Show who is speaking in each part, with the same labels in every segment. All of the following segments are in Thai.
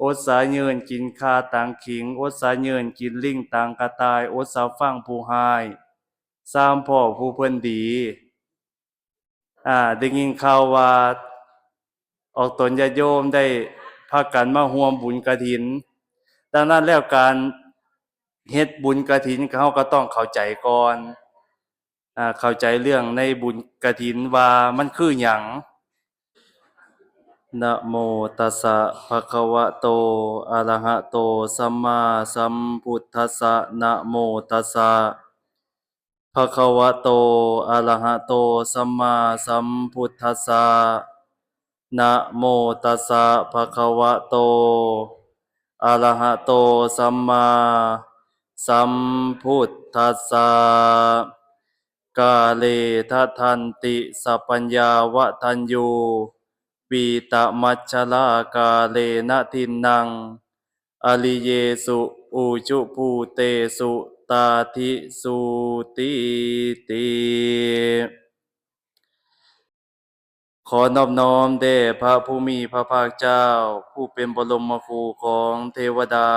Speaker 1: อดสาเยินกินคาตังขิงอดสาเยินกินลิงตังกระต่ายอดสาฟังผู้หายสามพ่อผู้เพิ่นดีได้ยินข่าวว่าออกตนญาติโยมได้พากันมาร่วมบุญกฐินดังนั้นแล้วการเฮ็ดบุญกฐินเขาก็ต้องเข้าใจก่อนเข้าใจเรื่องในบุญกฐินว่ามันคือหยังนะโมตัสสะภะคะวะโตอะระหะโตสัมมาสัมพุทธัสสะนะโมตัสสะภะคะวะโตอะระหะโตสัมมาสัมพุทธัสสะนะโมตัสสะภะคะวะโตอะระหะโตสัมมาสัมพุทธัสสะกาเลทะทันติสัพพัญญาวะทัญญูปีตะมัชฌลากาเลนะทินนังอลิเยสุอุจุภูเตสุตาทิสุติติขอนอบน้อมแด่พระผู้มีพระภาคเจ้าผู้เป็นบรมครูของเทวดา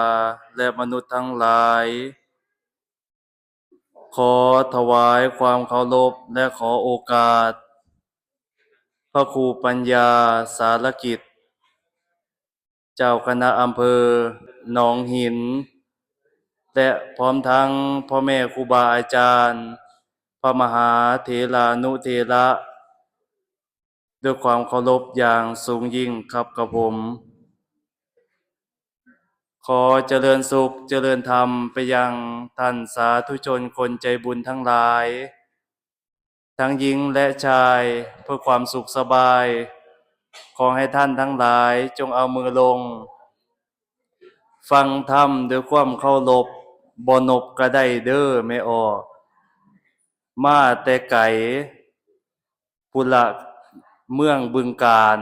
Speaker 1: และมนุษย์ทั้งหลายขอถวายความเคารพและขอโอกาสพระครูปัญญาสารกิจเจ้าคณะอำเภอหนองหินและพร้อมทั้งพ่อแม่ครูบาอาจารย์พระมหาเถรานุเถระด้วยความเคารพอย่างสูงยิ่งครับกับผมขอเจริญสุขเจริญธรรมไปยังท่านสาธุชนคนใจบุญทั้งหลายทั้งหญิงและชายเพื่อความสุขสบายขอให้ท่านทั้งหลายจงเอามือลงฟังธรรมด้วยความเคารพบ่นบก็ได้เด้อแม่อ้อมาแต่ไก่พุละเมืองบึงกาฬ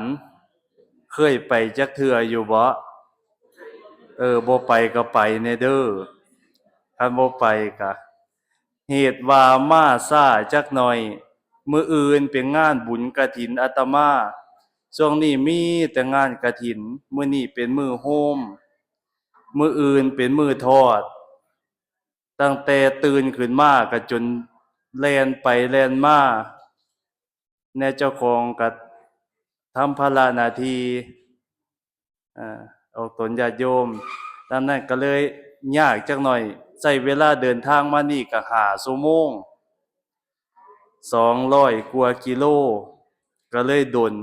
Speaker 1: เคยไปจักเทื่ออยู่บ่บ่ไปก็ไปแน่เด้อคันบ่ไปก็เหตุว่ามาช้าจักหน่อยมื้ออื่นเป็นงานบุญกฐินอาตมาช่วงนี้มีแต่งานกฐินมื้อนี้เป็นมื้อโฮมมื้ออื่นเป็นมื้อทอดตั้งแต่ตื่นขึ้นมาก็จนแล่นไปแล่นมาแน่เจ้าของก็ทำภาระหน้าที่เอาตนญาติโยมดังนั้นก็เลยยากจักหน่อยใช้เวลาเดินทางมานี่ก็5ชั่วโมง200กว่ากิโลก็เลยดน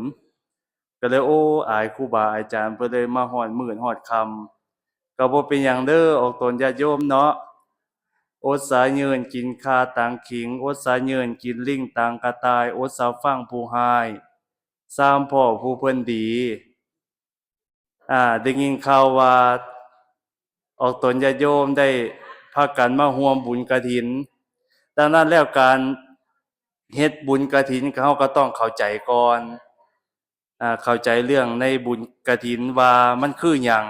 Speaker 1: ก็เลยอายครูบาอาจารย์เพิ่นเลยมาฮอดมื้อฮอดค่ำก็บ่เป็นหยังเด้อออกตนญาติโยมเนาะอดสาเยินกินคาตังขิงอดสาเยินกินลิงตังกระต่ายอดสาฟังผู้หายสามพ่อผู้เพิ่นดีได้ยินข่าวว่าออกตนญาติโยมได้พากันมาร่วมบุญกฐินดังนั้นแล้วการเฮ็ดบุญกฐินเขาก็ต้องเข้าใจก่อนเข้าใจเรื่องในบุญกฐินว่ามันคือหยัง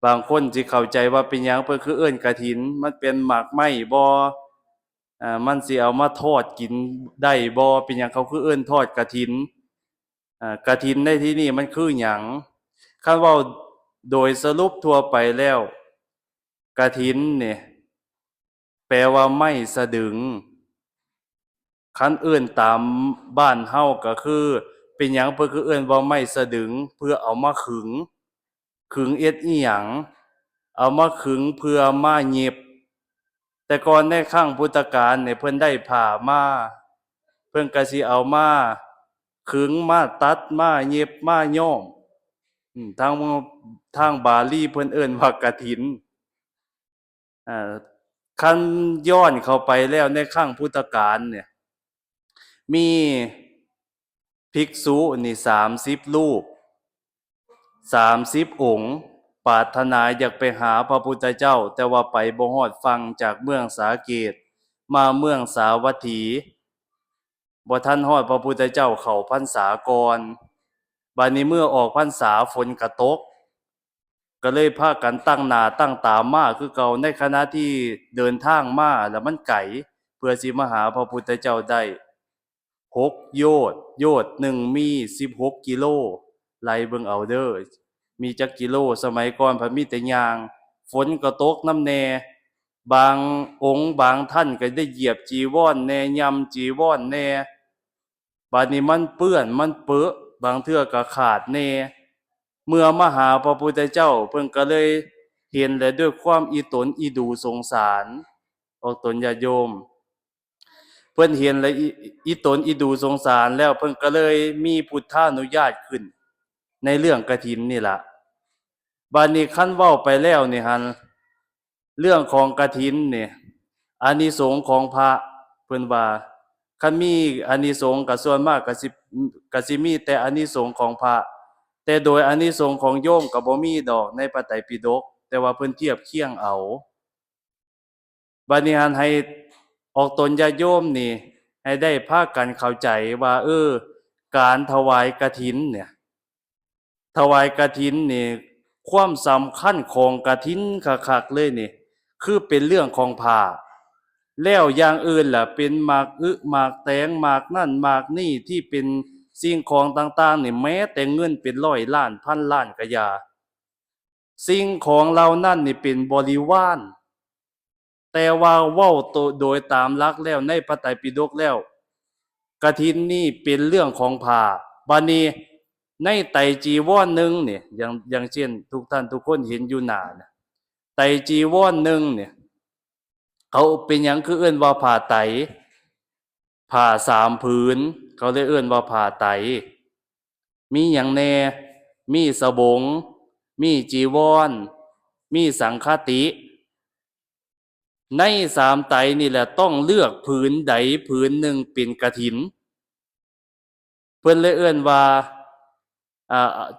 Speaker 1: บางคนสิเข้าใจว่าเป็นหยังเพิ่นคือเอิ้นกฐินมันเป็นหมากไม้บ่มันสิเอามาทอดกินได้บ่เป็นหยังเขาคือเอิ้นทอดกฐินกฐินในที่นี้มันคือหยังคันเว้าโดยสรุปทั่วไปแล้วกฐินเนี่ยแปลว่าไม้สะดึงคันเอิ้นตามบ้านเฮาก็คือเป็นหยังเพิ่นคือเอิ้นว่าไม้สะดึงเพื่อเอามาขึงเอ็ดอิหยังเอามาขึงเพื่อมาเย็บแต่ก่อนในครั้งพุทธกาลเนี่ยเพิ่นได้ผ้ามาเพิ่นก็สิเอามาขึงมาตัดมาเย็บมาย้อมทางบาลีเพิ่นเอิ้นว่ากฐินอ่าคันย้อนเข้าไปแล้วในครั้งพุทธกาลเนี่ยมีภิกษุนี่30รูป30องค์ปรารถนาอยากไปหาพระพุทธเจ้าแต่ว่าไปบ่ฮอดฝั่งจากเมืองสาเกตมาเมืองสาวัตถีบ่ทันฮอดพระพุทธเจ้าเข้าพรรษาก่อนบัดนี้เมื่อออกพรรษาฝนก็ตกก็เลยพากันตั้งหน้าตั้งตามาคือเก่าในขณะที่เดินทางมาแล้วมันไกลเพื่อสิมาหาพระพุทธเจ้าได้6โยชน์โยชน์หนึ่งมี16กิโลไล่เบิ่งเอาเด้อ มีจักกิโลสมัยก่อนเพิ่นมีแต่ย่างฝนก็ตกนำแน่บางองค์บางท่านก็ได้เหยียบจีวรแน่ย่ำจีวรแน่บัดนี้มันเปื้อนมันเปอะบางเทื่อก็ขาดแน่เมื่อมาหาพระพุทธเจ้าเพิ่นก็เลยเห็นและด้วยความอีตนอีดูสงสารออกตนญาติโยมเพิ่นเห็นและอีตนอีดูสงสารแล้วเพิ่นก็เลยมีพุทธานุญาตขึ้นในเรื่องกฐินนี่ล่ะบัดนี้คันเว้าไปแล้วนี่หั่นเรื่องของกฐินนี่อานิสงส์ของพระเพิ่นว่าคันมีอานิสงส์ก็ส่วนมากก็สิมีแต่อานิสงส์ของพระแต่โดยอานิสงส์ของโยมก็บ่มีดอกในพระไตรปิฎกแต่ว่าเพิ่นเทียบเคียงเอาบัดนี้หั่นให้ออกตนญาติโยมนี่ให้ได้พากันเข้าใจว่าการถวายกฐินเนี่ยถวายกฐินนี่ความสำคัญของกฐินคักๆเลยนี่คือเป็นเรื่องของผ้าแล้วอย่างอื่นล่ะเป็นหมากหมากแตงหมากนั่นหมากนี่ที่เป็นสิ่งของต่างๆนี่แม้แต่เงินเป็นร้อยล้านพันล้านก็อย่าสิ่งของเหล่านั้นนี่เป็นบริวารแต่ว่าเว้าโดยตามหลักแล้วในพระไตรปิฎกแล้วกฐินนี่เป็นเรื่องของผ้าบัดนี้ในไตรจีวรหนึ่งเนี่ยอย่างเช่นทุกท่านทุกคนเห็นอยู่หน้านะไตรจีวรหนึ่งเนี่ยเขาเป็นหยังคือเอิ้นว่าผ้าไตรผ้า3ผืนเขาเลยเอิ้นว่าผ้าไตรมีหยังแน่มีสบงมีจีวรมีสังฆติใน3ไตรนี่แหละต้องเลือกผืนใดผืนหนึ่งเป็นกฐินเพิ่นเลยเอิ้นว่า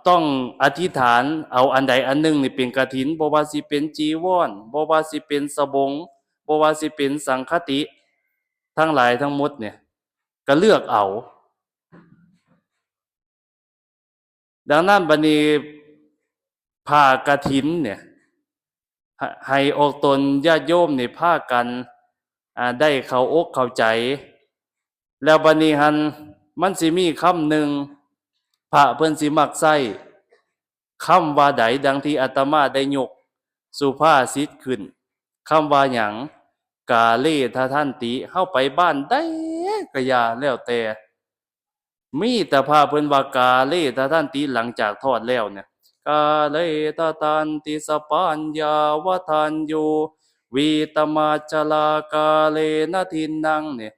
Speaker 1: ต้องอธิษฐานเอาอันใดอันหนึ่งนี่เป็นกฐินบ่ว่าสิเป็นจีวรบ่ว่าสิเป็นสบงบ่ว่าสิเป็นสังฆติทั้งหลายทั้งหมดเนี่ยก็เลือกเอาดังนั้นบัดนี้ผ้ากฐินเนี่ยให้ออกตนญาติโยมนี่พากันได้เข้าอกเข้าใจแล้วบัดนี้หันมันสิมีคำหนึ่งพระเพิ่นสิมักใช้คำว่าใดดังที่อาตมาได้ยกสุภาษิตขึ้นคำว่าหยังกาเลทะทันติเฮาไปบ้านใดก็อย่าแล้วแต่มีแต่พระเพิ่นว่ากาเลทะทันติหลังจากทอดแล้วเนี่ยกาเลทะทันติสปัญญาวทันโยวีตมาจลากาเลนะทินนังเนี่ย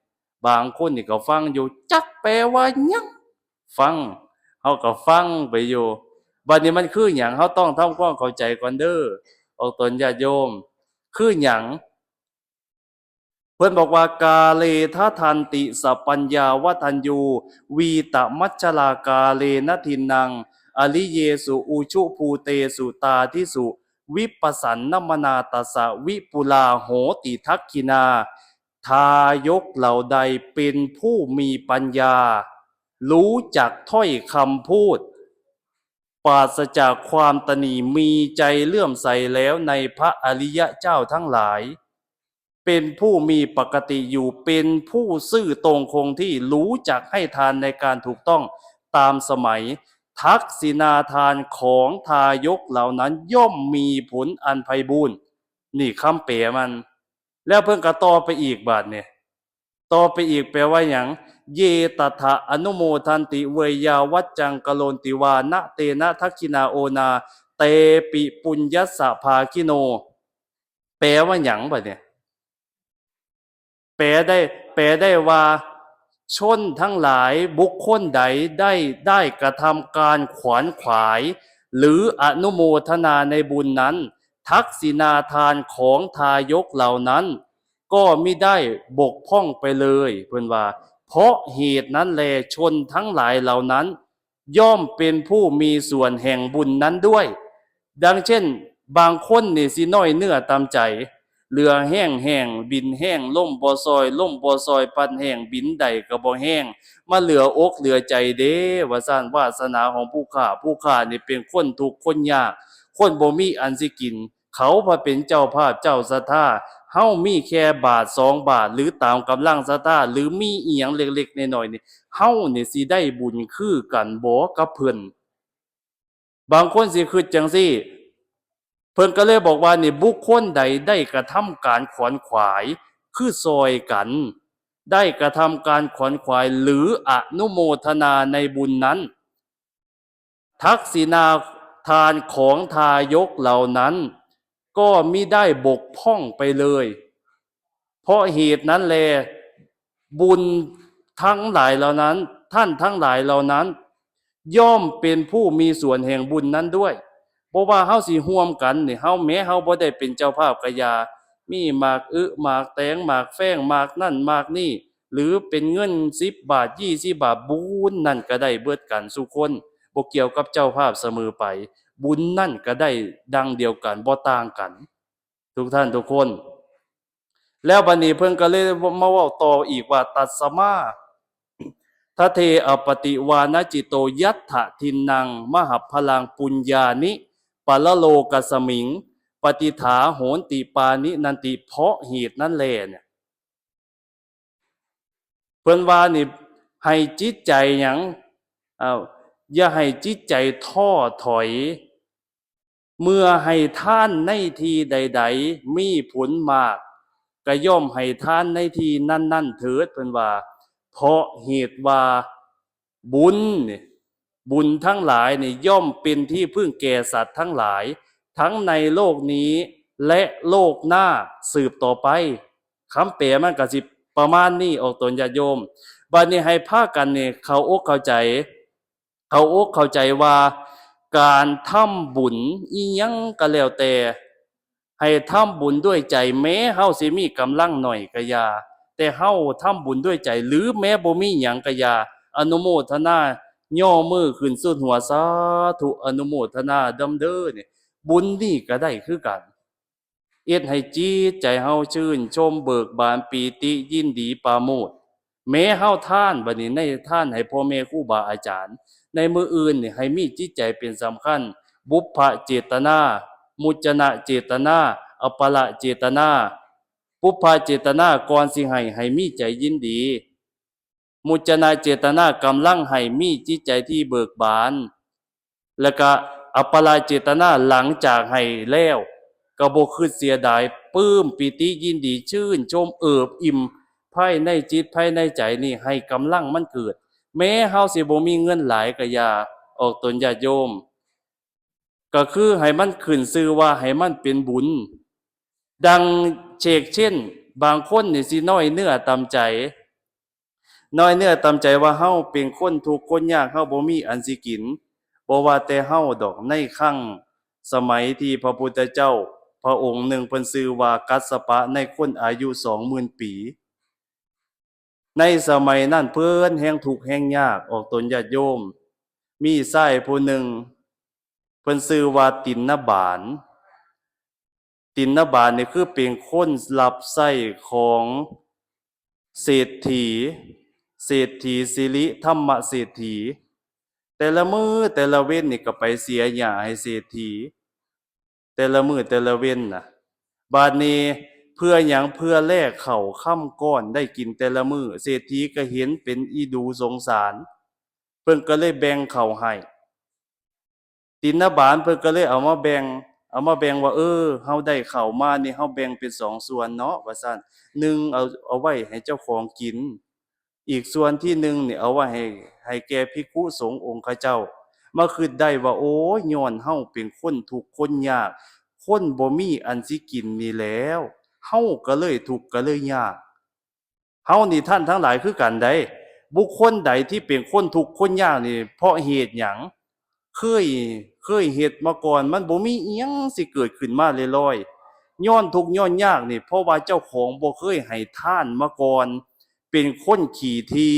Speaker 1: บางคนนี่ก็ฟังอยู่จักแปลว่าหยังฟังเฮาก็ฟังไปอยู่บัดนี้มันคือหยังเฮาต้องทำความเข้าใจก่อนเด้อออกตนญาติโยมคือหยังเพิ่นบอกว่ากาเลทะทันติสัพปัญญาวทัญญูวีตมัจฉลากาเลนะทินนังอริเยสุอุชุภูเตสุตาทิสุวิปัสสันนมนาตัสสะวิปุลาโหติทักขินาทายกเหล่าใดเป็นผู้มีปัญญารู้จักถ้อยคำพูดปราศจากความตนีมีใจเลื่อมใสแล้วในพระอริยะเจ้าทั้งหลายเป็นผู้มีปกติอยู่เป็นผู้ซื่อตรงคงที่รู้จักให้ทานในการถูกต้องตามสมัยทักษิณาทานของทายกเหล่านั้นย่อมมีผลอันไพบูรย์นี่คำแปลมันแล้วเพิ่งกระต่อไปอีกบาทเนี่ยต่อไปอีกแปลว่าอย่างเยตถะอนุโมทันติเวยาวัจจังกโลนติวานะเตนะทักขินาโอนาเตปิปุญญสสะภาคิโนแปลว่าอย่างบาทเนี่ยแปลได้ว่าชนทั้งหลายบุคคลใดได้กระทำการขวนขวายหรืออนุโมทนาในบุญนั้นทักษิณาทานของทายกเหล่านั้นก็มิได้บกพร่องไปเลยเพิ่นว่าเพราะเหตุนั้นแลชนทั้งหลายเหล่านั้นย่อมเป็นผู้มีส่วนแห่งบุญนั้นด้วยดังเช่นบางคนนี่สิน้อยเนื้อตามใจเรือแห้งแห้งบินแห้งล่มบ่ซอยล่มบ่ซอยปันแห้งบินใดก็บ่แห้งมาเหลืออกเหลือใจเด้ว่าซั่นวาสนาของผู้ข้านี่เป็นคนทุกข์คนยากคนบ่มีอันสิกินเขาพระเป็นเจ้าภาพเจ้าศรัทธาเฮามีแค่บาท2บาทหรือตามกำลังศรัทธาหรือมีอีหยังเล็กๆน้อยๆนี่เฮานี่สิได้บุญคือกันบ่กับเพิ่น บางคนสิคิดจังซี่เพิ่นก็เลยบอกว่านี่บุคคลใดได้กระทำการขวนขวายคือซอยกันได้กระทำการขวนขวายหรืออนุโมทนาในบุญนั้นทักษิณาทานของทายกเหล่านั้นก็มิได้บกพร่องไปเลยเพราะเหตุนั้นแลบุญทั้งหลายเหล่านั้นท่านทั้งหลายเหล่านั้นย่อมเป็นผู้มีส่วนแห่งบุญนั้นด้วยเพราะว่าเฮาสิร่วมกันนี่เฮาแม้เฮาบ่ได้เป็นเจ้าภาพกะยามีหมากหมากแตงหมากแฟ้งหมากนั่นหมากนี่หรือเป็นเงิน10บาท20บาทบุญนั่นก็ได้เบิดกันทุกคนบ่เกี่ยวกับเจ้าภาพเสมอไปบุญนั่นก็ได้ดังเดียวกันบ่ต่างกันทุกท่านทุกคนแล้วบัดนี้เพิ่นก็เลยมาเว้าต่ออีกว่าตัสสมาทะเทอปติวานจิตโตยัตถะทินนังมหัพพลังปุญญานิปัลโลกสมิงปฏิฐาโหนติปานินันติเพราะเหตุนั้นแลเนี่ยเพิ่นว่านี่ให้จิตใจหยังอย่าให้จิตใจท้อถอยเมื่อให้ท่านในทีใดๆมีผลมากก็ย่อมให้ท่านในทีนั่นๆเถิดเพิ่นว่าเพราะเหตุว่าบุญเนี่ยบุญทั้งหลายเนี่ยย่อมเป็นที่พึ่งแก่สัตว์ทั้งหลายทั้งในโลกนี้และโลกหน้าสืบต่อไปคำแปลมันก็สิประมาณนี้ออกตนญาติโยมบัดนี้ให้พากันเนี่ยเข้าอกเข้าใจว่าการทำบุญอีหยังก็แล้วแต่ให้ทำบุญด้วยใจแม้เฮาสิมีกำลังหน่อยก็อย่าแต่เฮาทำบุญด้วยใจหรือแม้บ่มีหยังก็อย่าอนุโมทนาย่อมือขึ้นสุดหัวสาธุอนุโมทนาดำเด้อนี่บุญนี่ก็ได้คือกันเอ็ดให้จิตใจเฮาชื่นชมเบิกบานปีติยินดีปราโมทย์แม้เฮาทานบัดนี้ในทานให้พ่อแม่ครูบาอาจารย์ในมืออื่นนี่ให้มีจิตใจเป็นสำคัญบุพพเจตนามุจนะเจตนาอัปปละเจตนาปุพพเจตนาก่อนสิให้มีใจยินดีมุจนะเจตนากำลังให้มีจิตใจที่เบิกบานแล้วก็อัปปละเจตนาหลังจากให้แล้วก็บ่คิดเสียดายปลื้มปิติยินดีชื่นชมเอิบอิ่มภายในจิตภายในใจนี่ให้กำลังมันเกิดแม้เฮาสิบ่มีเงินหลายก็อย่าออกตนญาติโยมก็คือให้มันขึ้นชื่อว่าให้มันเป็นบุญดังเช่นบางคนนี่สิน้อยเนื้อต่ำใจว่าเฮาเป็นคนทุกข์คนยากเฮาบ่มีอันสิกินบ่ว่าแต่เฮาดอกในครั้งสมัยที่พระพุทธเจ้าพระองค์หนึ่งเพิ่นชื่อว่ากัสสปะในคนอายุ 20,000 ปีในสมัยนั้นเพิ่นแฮงทุกข์แฮงยากออกตนญาติโยมมีชายผู้หนึ่งเพิ่นชื่อว่าติณบาลนี่คือเป็นคนรับใช้ของเศรษฐีสิริธรรมเศรษฐีแต่ละมื้อแต่ละเว้นนี่ก็ไปเสียหญ้าให้เศรษฐีแต่ละมื้อแต่ละเว้นน่ะบัดนี้เพื่อหยังเพื่อแลกข้าวค่ำก้อนได้กินแต่ละมื้อเศรษฐีก็เห็นเป็นอีดูสงสารเพิ่นก็เลยแบ่งข้าวให้ติณบาลเพิ่นก็เลยเอามาแบ่งว่าเฮาได้ข้าวมานี่เฮาแบ่งเป็น2ส่วนเนาะว่าซั่น1เอาไว้ให้เจ้าของกินอีกส่วนที่1นี่เอาไว้ให้แก่ภิกขุสงฆ์องค์เขาเจ้ามาคิดได้ว่าโอ้ยย้อนเฮาเป็นคนทุกข์คนยากคนบ่มีอันสิกินนี่แหล้วเฮาก็เลยทุกข์ก็เลยยากเฮานี่ท่านทั้งหลายคือกันใดบุคคลใดที่เป็นคนทุกข์คนยากนี่เพราะเหตุหยังเคยเฮ็ดมาก่อนมันบ่มีอิหยังสิเกิดขึ้นมาลอยๆย้อนทุกข์ย้อนยากนี่เพราะว่าเจ้าของบ่เคยให้ทานมาก่อนเป็นคนขี้ที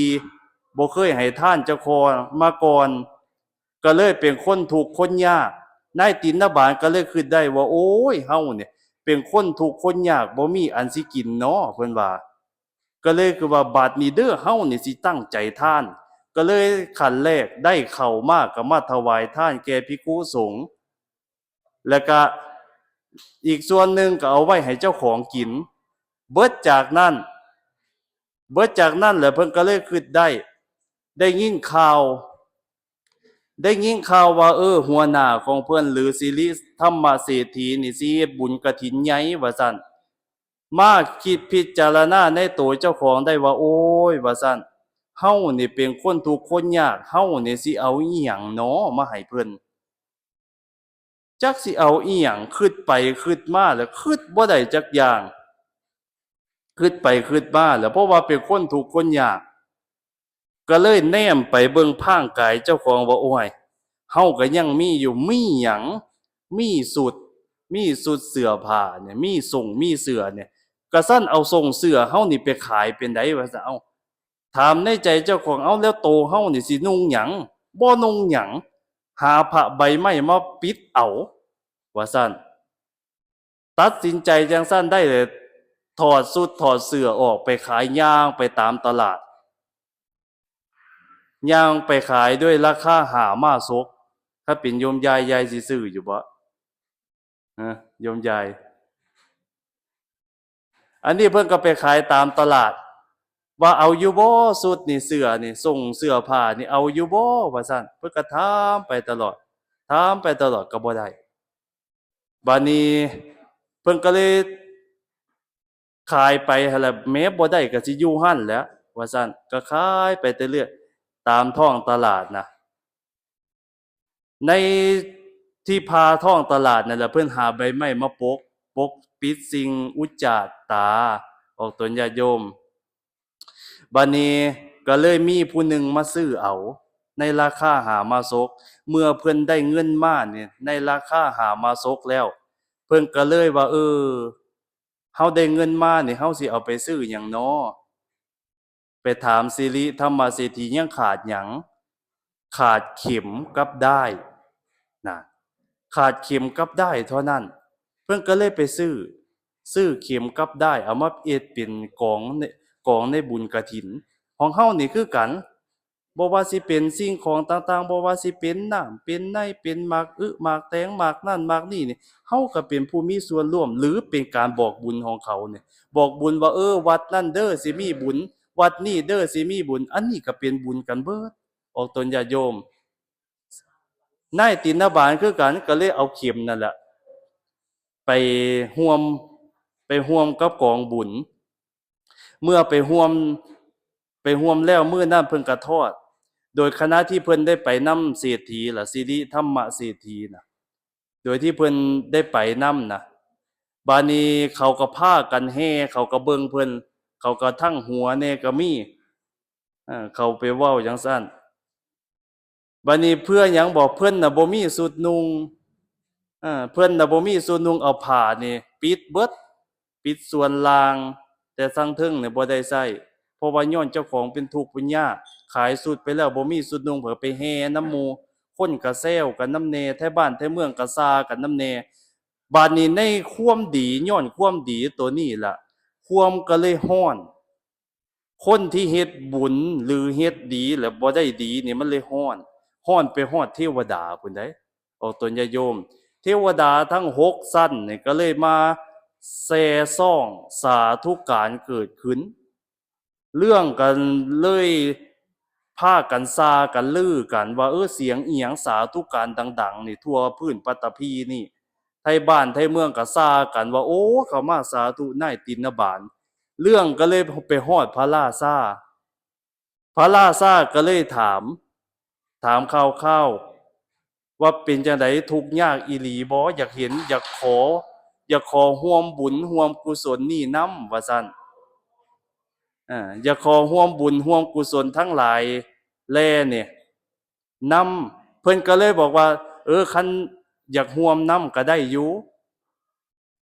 Speaker 1: บ่เคยให้ทานเจ้าของมาก่อนก็เลยเป็นคนทุกข์คนยากนายติณบาลก็เลยคิดได้ว่าโอ้ยเฮาเนี่ยเป็นคนทุกข์คนยากบ่มีอันสิกินเนาะเพิ่นว่าก็เลยคือว่าบัดนี้เด้อเฮานี่สิตั้งใจทานก็เลยขั้นแรกได้ข้าวมาก็มาถวายทานแก่ภิกขุสงฆ์แล้วก็อีกส่วนหนึ่งก็เอาไว้ให้เจ้าของกินเบิดจากนั้นแล้วเพิ่นก็เลยคิดได้ยินข่าว ได้ยินข่าวว่าหัวหน้าของเพิ่นหรือสิริธรรมเศรษฐีนี่สิเฮ็ดบุญกฐินใหญ่ว่าซั่นมาคิดพิจารณาในตัวเจ้าของได้ว่าโอ้ยว่าซั่นเฮานี่เป็นคนทุกข์คนยากเฮานี่สิเอาอิหยังน้อมาให้เพิ่นจักสิเอาอิหยังคิดไปคิดมาแล้วคิดบ่ได้จักอย่างคิดไปคิดมาแล้วเพราะว่าเป็นคนทุกข์คนยากก็เลยแนมไปเบิ่งพางกายเจ้าของว่าโอ้ยเฮาก็ยังมีอยู่มีหยังมีสุดมีสุดเสื้อผ้าเนี่ยมีส่งมีเสื้อเนี่ยก็ซั่นเอาส่งเสื้อเฮานี่ไปขายเป็นไดว่าซั่นเอ้าถามในใจเจ้าของเอ้าแล้วโตเฮานี่สินุ่งหยังบ่นุ่งหยังหาผ้าใบไม้มาปิดเอาว่าซั่นตัดสินใจจังซั่นได้เลยถอดสุดถอดเสื้อออกไปขายย่างไปตามตลาดย่างไปขายด้วยราคาหามาซกถ้าเป็นโยมยายยายสิซื้ออยู่บ่โยมยายอันนี้เพิ่นก็ไปขายตามตลาดว่าเอาอยู่บ่สุดนี่เสื้อนี่ส่งเสื้อผ้านี่เอาอยู่บ่ว่าซั่นเพิ่นก็ถามไปตลอดถามไปตลอดก็บ่ได้บัดนี้เพิ่นก็เลยขายไปหั่นแหละแม้บ่ได้ก็สิอยู่หั้นแหล้วว่าซั่นก็ขายไปแต่เรื่อยตามท้องตลาดน่ะในที่พาท้องตลาดนั่นแหละเพิ่นหาใบไม้มาปกปิดสิ่งอุจจาตาออกตนญาติโยมบัดนี้ก็เลยมีผู้หนึ่งมาซื้อเอาในราคาหามาซกเมื่อเพิ่นได้เงินมาเนี่ยในราคาหามาซกแล้วเพิ่นก็เลยว่าเฮาได้เงินมานี่เฮาสิเอาไปซื้อหยังน้อไปถามสิริธรรมเศรษฐียังขาดหยังขาดเข็มกับด้ายน่ะขาดเข็มกับด้ายเท่านั้นเพิ่นก็เลยไปซื้อเข็มกับด้ายเอามาเฮ็ดเป็นกองในบุญกฐินของเฮานี่คือกันบ่ว่าสิเป็นสิ่งของต่างๆบ่ว่าสิเป็นน้ำเป็นในเป็นหมากหมากแตงหมากนั่นหมากนี่นี่เฮาก็เป็นผู้มีส่วนร่วมหรือเป็นการบอกบุญของเขาเนี่ยบอกบุญว่าวัดนั่นเด้อสิมีบุญวัดนี้เด้อสิมีบุญอันนี้ก็เป็นบุญกันเบิดออกตนญาติโยมนายตินบาลคือกันก็เลยเอาเข็มนั่นแหละไปร่วมกับกองบุญเมื่อไปร่วมแล้วมื้อนั้นเพิ่นก็ทอดโดยคณะที่เพิ่นได้ไปนำเศรษฐีล่ะสิริธรรมเศรษฐีน่ะโดยที่เพิ่นได้ไปนำน่ะบัดนี้เขาก็พากันแห่เขาก็เบิ่งเพิ่นเขาก็ทั้งหัวแน่ก็มีเขาไปเว้าจังซั่นบัดนี้เพื่อหยังบอกเพิ่นน่ะบ่มีสุดนุ่งเพิ่นน่ะบ่มีสุดนุ่งเอาผ้านี่ปิดเบิดปิดส่วนล่างแต่ซังเทิงนี่บ่ได้ใช้เพราะว่าย้อนเจ้าของเป็นทุกข์เป็นยากขายสุดไปแล้วบ่มีสุดนุ่งเผลอไปแห่นำหมู่คนก็แซวกันนำแน่แท้บ้านแท้เมืองก็ซากันนำแน่บัดนี้ในความดีย้อนความดีตัวนี้ล่ะความก็เลยร้อนคนที่เฮ็ดบุญหรือเฮ็ดดีแล้วบ่ได้ดีนี่มันเลยร้อนไปฮอดเทวดาพู้นเด้ออกตนญาติโยมเทวดาทั้ง6ชั้นนี่ก็เลยมาแซ่ซ่องสาธุการเกิดขึ้นเรื่องกันเลยพากันซากันลือกันว่าเสียงอีหยังสาธุการดังๆนี่ทั่วพื้นปฐพีนี่ไทบ้านไทเมืองก็ซากันว่าโอ้เขามาสาธุนายตินบาลเรื่องก็เลยไปฮอดพระราชาพระราชาก็เลยถามคร่าวๆว่าเป็นจังไดทุกข์ยากอีหลีบ่อยากเห็นอยากขอร่วมบุญร่วมกุศลนี่นำว่าซั่นอยากขอร่วมบุญร่วมกุศลทั้งหลายแลเนี่ยนำเพิ่นก็เลยบอกว่าคันอยากร่วมนำก็ได้อยู่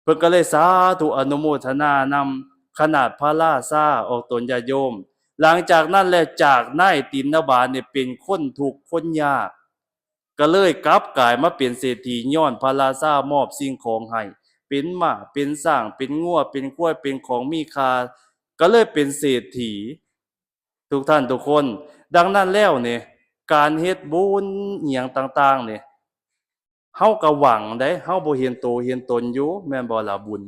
Speaker 1: เพิ่นก็เลยสาธุอนุโมทนานำขนาดพระราชาออกตนญาติโยมหลังจากนั้นแล้วจากนายตินบาลเนี่ยเป็นคนทุกข์คนยากก็เลยกลับกลายมาเป็นเศรษฐีย้อนพระราชามอบสิ่งของให้เป็นม้าเป็นช้างเป็นงัวเป็นควายเป็นของมีค่าก็เลยเป็นเศรษฐีทุกท่านทุกคนดังนั้นแล้วเนี่ยการเฮ็ดบุญอิหยังต่างๆเนี่ยเฮาก็หวังได้เฮาบ่เห็นโตเห็นตนอยู่แม่นบ่ล่ะบุญ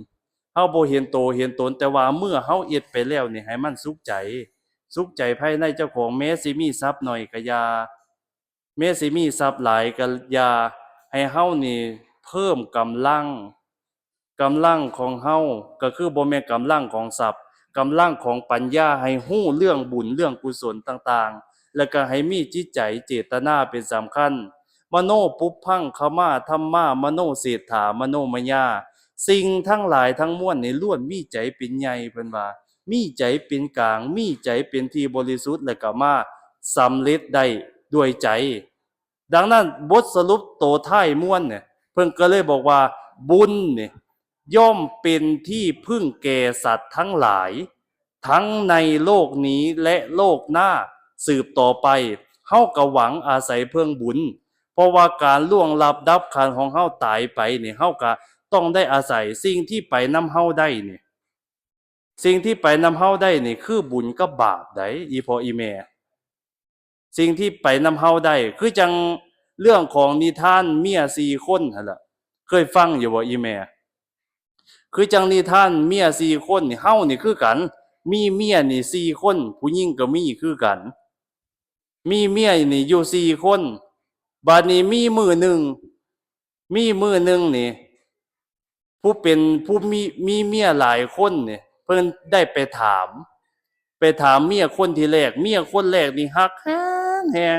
Speaker 1: เฮาบ่เห็นโตเห็นตนแต่ว่าเมื่อเฮาเฮ็ดไปแล้วนี่ให้มันสุขใจภายในเจ้าของแม้สิมีทรัพย์น้อยก็อย่า แม้สิมีทรัพย์หลายก็อย่าให้เฮานี่เพิ่มกำลังของเฮาก็คือบ่แม่นกำลังของทรัพย์กำลังของปัญญาให้ฮู้เรื่องบุญเรื่องกุศลต่างๆแล้วก็ให้มีจิตใจเจตนาเป็นสำคัญมโนปุพพังคมาธัมมามโนเศรษฐามโนมยาสิ่งทั้งหลายทั้งมวลนี่ล้วนมีใจเป็นใหญ่เพิ่นว่ามีใจเป็นกลางมีใจเป็นที่บริสุทธิ์แล้วก็มาสำเร็จได้ด้วยใจดังนั้นบทสรุปโตท้ายม่วนเนี่ยเพิ่นก็เลยบอกว่าบุญเนี่ยย่อมเป็นที่พึ่งแก่สัตว์ทั้งหลายทั้งในโลกนี้และโลกหน้าสืบต่อไปเฮาก็หวังอาศัยเพิ่งบุญเพราะว่าการล่วงลับดับขันของเฮาตายไปเนี่ยเฮาก็ต้องได้อาศัยสิ่งที่ไปนำเฮาได้เนี่ยสิ่งที่ไปนำเฮาได้นี่คือบุญกับบาปได้อีพ่ออีแม่สิ่งที่ไปนำเฮาได้คือจังเรื่องของนิทานเมีย4คนหั่นล่ะเคยฟังอยู่บ่อีแม่คือจังนิทานเมีย4คนนี่เฮานี่คือกันมีเมียนี่4คนผู้หญิงก็มีคือกันมีเมียนี่อยู่4คนบัดนี้มีมื้อหนึ่งนี่ผู้มีเมียหลายคนนี่เพิ่นได้ไปถามเมียคนที่แรกเมียคนแรกนี่ฮักแฮง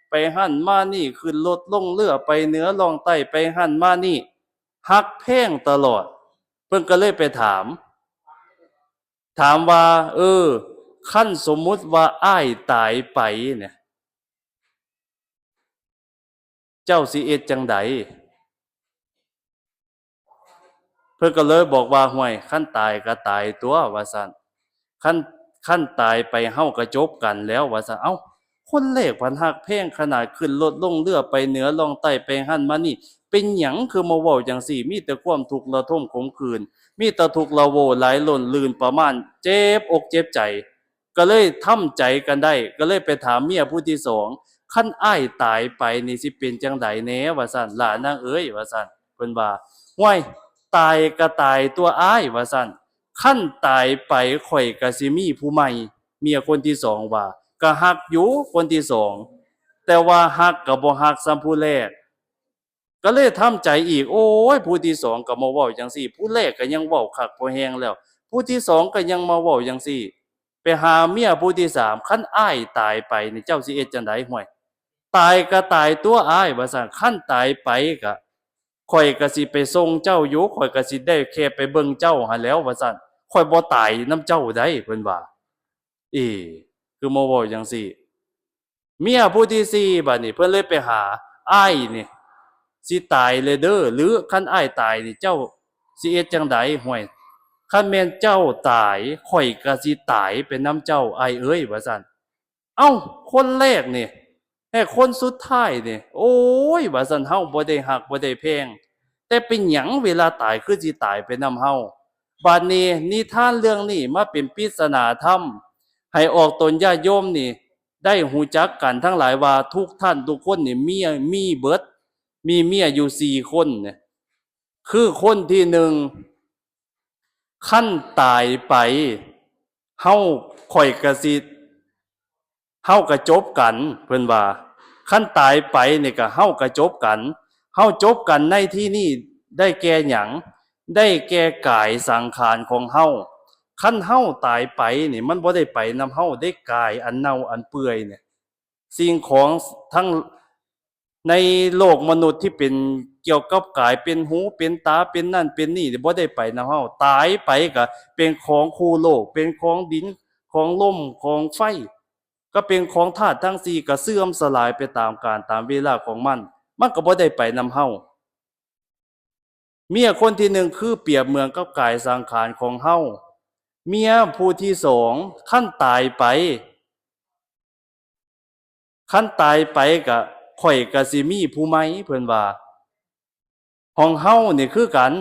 Speaker 1: ไปหั่นมานี่ขึ้นรถลงเรือไปเหนือลองใต้ไปหั่นมานี่ฮักแพงตลอดเพิ่นก็เลยไปถามว่าคันสมมุติว่าอ้ายตายไปเนี่ยเจ้าสิเอ็ดจังใดเพิ่นก็เลยบอกว่าห่วยคันตายก็ตายตัวว่าซั่นคันคันตายไปเฮาก็จบกันแล้วว่าซั่นเอ้าคนแรกพันฮักแพงขนาดขึ้นรถลงเรือไปเหนือล่องใต้ไปหั่นมานี่เป็นหยังคือมาเว้าจังซี่มีแต่ความทุกข์ระทมขมขื่นมีแต่ทุกข์ละโวไหลล้นลื่นประมาณเจ็บอกเจ็บใจก็เลยทำใจกันได้ก็เลยไปถามเมียผู้ที่สองคันอ้ายตายไปนี่สิเป็นจังใดแหน่ว่าซั่นหลานางเอ้ยว่าซั่นเพิ่นว่าห้วยตายก็ตายตัวอ้ายว่าซั่นคันตายไปข่อยก็สิมีผู้ใหม่เมียคนที่สองว่าก็ฮักอยู่คนที่สองแต่ว่าฮักก็บ่ฮักส่ำผู้แรกก็เลยทำใจอีกโอ้ยผู้ที่สองก็มาเว้าจังซี่ผู้แรกก็ยังเว้าคักพอแฮงแล้วผู้ที่สองก็ยังมาเว้าจังซี่ไปหาเมียผู้ที่สามคันอ้ายตายไปนี่เจ้าสิเฮ็ดจังไดห่วยตายก็ตายตัวอ้ายว่าซั่นคันตายไปก็ข่อยก็สิไปส่งเจ้าอยู่ข่อยก็สิได้แค่ไปเบิ่งเจ้าหั้นแหล้วว่าซั่นข่อยบ่ตายนำเจ้าได้เพิ่นว่าเอ้คือมาเว้าจังซี่เมียผู้ที่สี่บัดนี้เพิ่นเลยไปหาอ้ายนี่สิตายเลยเด้อหรือคันอ้ายตายนี่เจ้าสิเฮ็ดจังใดห่วยคันแม่นเจ้าตายข่อยก็สิตายไปนำเจ้าอ้ายเอ้ยว่าซั่นเอ้าคนแรกนี่แต่คนสุดท้ายนี่โอ้ยว่าซั่นเฮาบ่ได้ฮักบ่ได้แพงแต่เป็นหยังเวลาตายคือสิตายไปนำเฮาบัดนี้นิทานเรื่องนี้มาเป็นปริศนาธรรมให้ออกตนญาติโยมนี่ได้หูจักกันทั้งหลายว่าทุกท่านทุกคนนี่มีเบิดมีเมียอยู่4 คนเนี่ยคือคนที่หนึ่งคันตายไปเฮาข่อยก็สิเฮาก็จบกันเพิ่นว่าคันตายไปนี่ก็เฮาก็จบกันเฮาจบกันในที่นี้ได้แก่หยังได้แก่กายสังขารของเฮาคันเฮาตายไปนี่มันบ่ได้ไปนำเฮาได้กายอันเน่าอันเปื่อยเนี่ยสิ่งของทั้งในโลกมนุษย์ที่เป็นเกี่ยวกับกายเป็นหูเป็นตาเป็นนั่นเป็นนี่บ่ได้ไปนำเฮาตายไปก็เป็นของคู่โลกเป็นของดินของลมของไฟก็เป็นของธาตุทั้ง4ก็เสื่อมสลายไปตามกาลตามเวลาของมันก็บ่ได้ไปนำเฮาเมียคนที่1คือเปรียบเหมือนกับกายสังขารของเฮาเมียผู้ที่2คันตายไปก็ข่อยก็สิมีผู้ใหม่เพิ่นว่าของเฮานี่คือกัน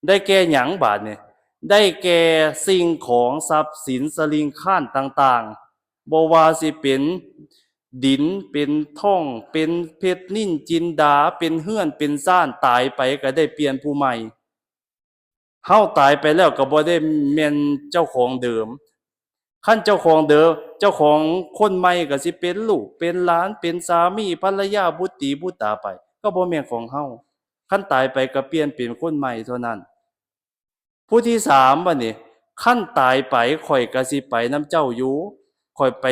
Speaker 1: ได้แก่หยังบาดนี่ได้แก่สิ่งของทรัพย์สินสลิงคานต่างๆบ่ว่าสิเป็นดินเป็นทองเป็นเพชรนิลจินดาเป็นเรือนเป็นซ่านตายไปก็ได้เปลี่ยนผู้ใหม่เฮาตายไปแล้วก็บ่ได้แม่นเจ้าของเดิม คันเจ้าของเดิมเจ้าของคนใหม่ก็สิเป็นลูกเป็นหลานเป็นสามีภรรยาบุตรีบุตราไปก็บ่แม่นของเฮาคันตายไปก็เปลี่ยนเป็นคนใหม่เท่านั้นผู้ที่สามบัดนี้คันตายไปข่อยก็สิไปนำเจ้าอยู่ข่อยไป